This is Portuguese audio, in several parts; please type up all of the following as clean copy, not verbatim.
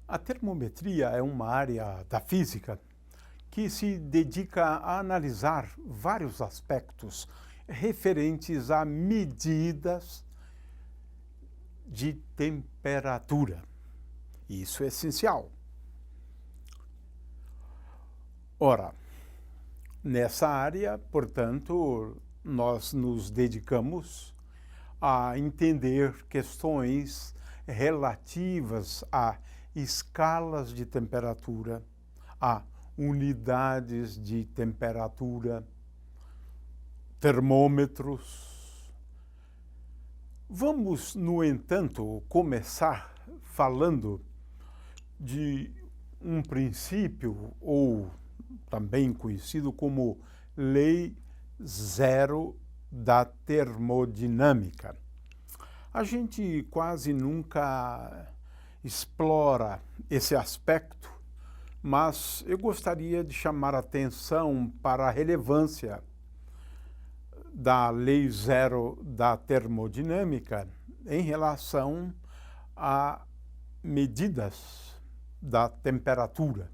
A termometria é uma área da física que se dedica a analisar vários aspectos referentes a medidas de temperatura. Isso é essencial. Ora, nessa área, portanto, nós nos dedicamos a entender questões relativas a escalas de temperatura, a unidades de temperatura, termômetros. Vamos, no entanto, começar falando de um princípio, ou também conhecido como Lei Zero da termodinâmica. A gente quase nunca explora esse aspecto, mas eu gostaria de chamar a atenção para a relevância da Lei Zero da termodinâmica em relação a medidas da temperatura.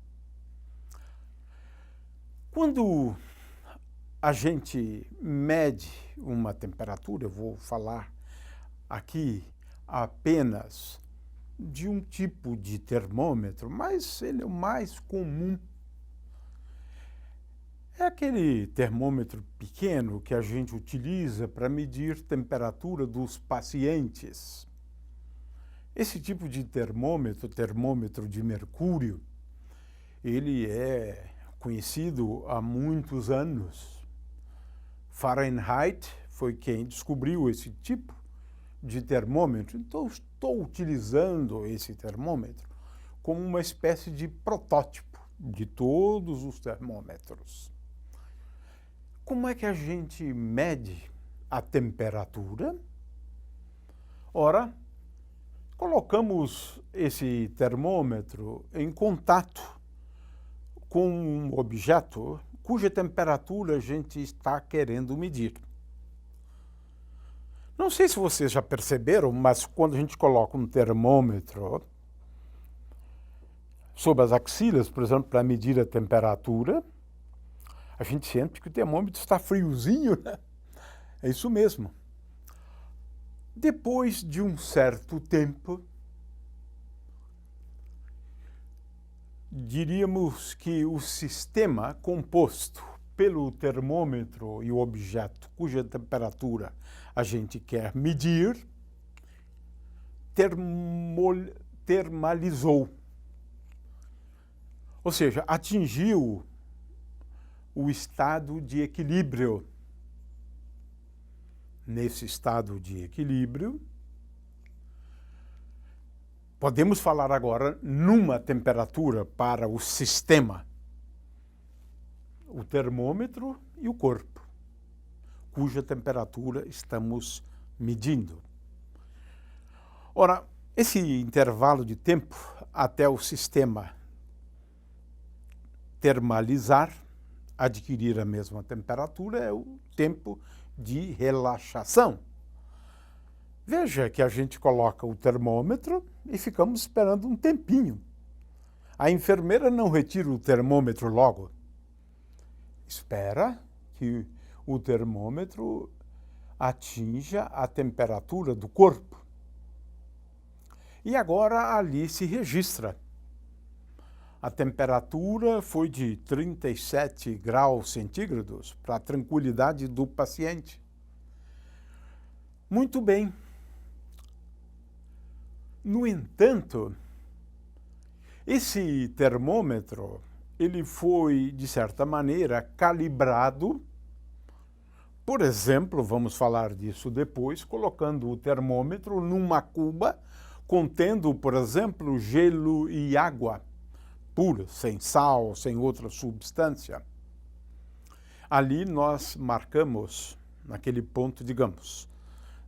Quando a gente mede uma temperatura, eu vou falar aqui apenas de um tipo de termômetro, mas ele é o mais comum. É aquele termômetro pequeno que a gente utiliza para medir a temperatura dos pacientes. Esse tipo de termômetro, termômetro de mercúrio, ele é conhecido há muitos anos. Fahrenheit foi quem descobriu esse tipo de termômetro. Então, estou utilizando esse termômetro como uma espécie de protótipo de todos os termômetros. Como é que a gente mede a temperatura? Ora, colocamos esse termômetro em contato com um objeto cuja temperatura a gente está querendo medir. Não sei se vocês já perceberam, mas quando a gente coloca um termômetro sob as axilas, por exemplo, para medir a temperatura, a gente sente que o termômetro está friozinho, né? É isso mesmo. Depois de um certo tempo, diríamos que o sistema composto pelo termômetro e o objeto cuja temperatura a gente quer medir, termalizou. Ou seja, atingiu o estado de equilíbrio. Nesse estado de equilíbrio, podemos falar agora numa temperatura para o sistema, o termômetro e o corpo, cuja temperatura estamos medindo. Ora, esse intervalo de tempo até o sistema termalizar, adquirir a mesma temperatura, é o tempo de relaxação. Veja que a gente coloca o termômetro e ficamos esperando um tempinho. A enfermeira não retira o termômetro logo. Espera que o termômetro atinja a temperatura do corpo. E agora ali se registra. A temperatura foi de 37 graus centígrados para a tranquilidade do paciente. Muito bem. No entanto, esse termômetro, ele foi, de certa maneira, calibrado. Por exemplo, vamos falar disso depois, colocando o termômetro numa cuba contendo, por exemplo, gelo e água pura, sem sal, sem outra substância. Ali nós marcamos, naquele ponto, digamos,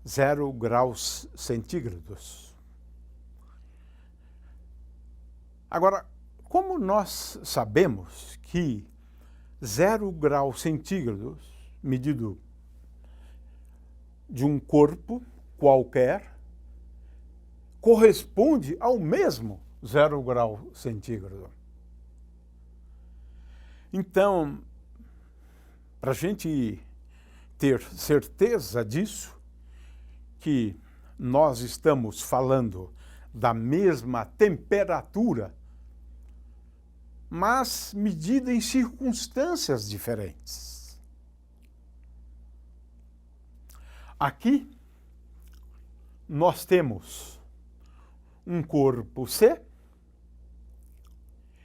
0 graus centígrados. Agora, como nós sabemos que 0 graus centígrados, medido de um corpo qualquer, corresponde ao mesmo 0 grau centígrado. Então, para a gente ter certeza disso, que nós estamos falando da mesma temperatura, mas medida em circunstâncias diferentes. Aqui, nós temos um corpo C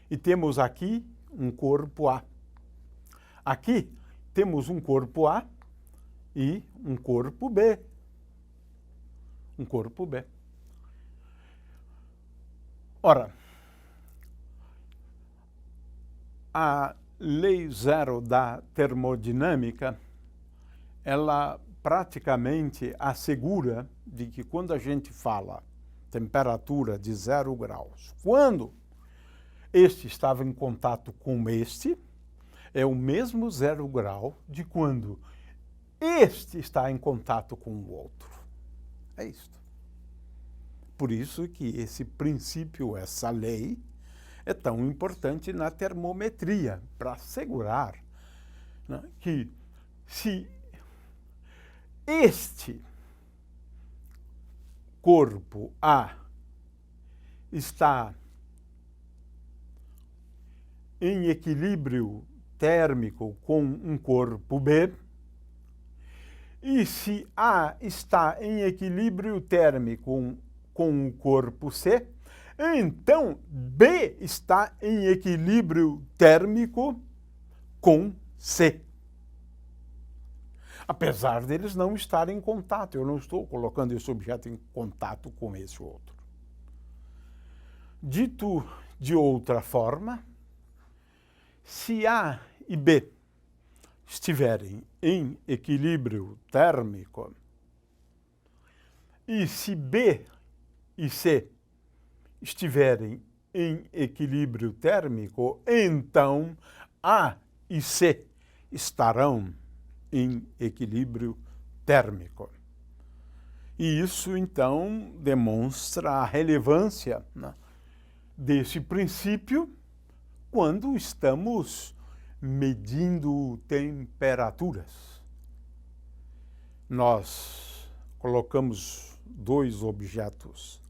e temos aqui um corpo A. Aqui temos um corpo A e um corpo B. Um corpo B. Ora, a lei zero da termodinâmica, ela praticamente assegura de que quando a gente fala temperatura de 0 graus, quando este estava em contato com este, é o mesmo 0 grau de quando este está em contato com o outro. É isso. Por isso que esse princípio, essa lei, é tão importante na termometria, para assegurar, né, que se este corpo A está em equilíbrio térmico com um corpo B, e se A está em equilíbrio térmico com o corpo C, então B está em equilíbrio térmico com C. Apesar deles não estarem em contato, eu não estou colocando esse objeto em contato com esse outro. Dito de outra forma, se A e B estiverem em equilíbrio térmico, e se B e C estiverem em equilíbrio térmico, então A e C estarão em equilíbrio térmico. E isso, então, demonstra a relevância, né, desse princípio quando estamos medindo temperaturas. Nós colocamos dois objetos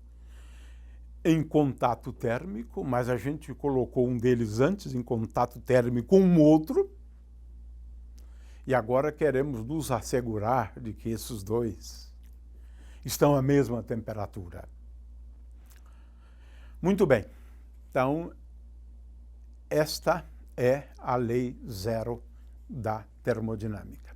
em contato térmico, mas a gente colocou um deles antes em contato térmico com o outro, e agora queremos nos assegurar de que esses dois estão à mesma temperatura. Muito bem. Então, esta é a lei zero da termodinâmica.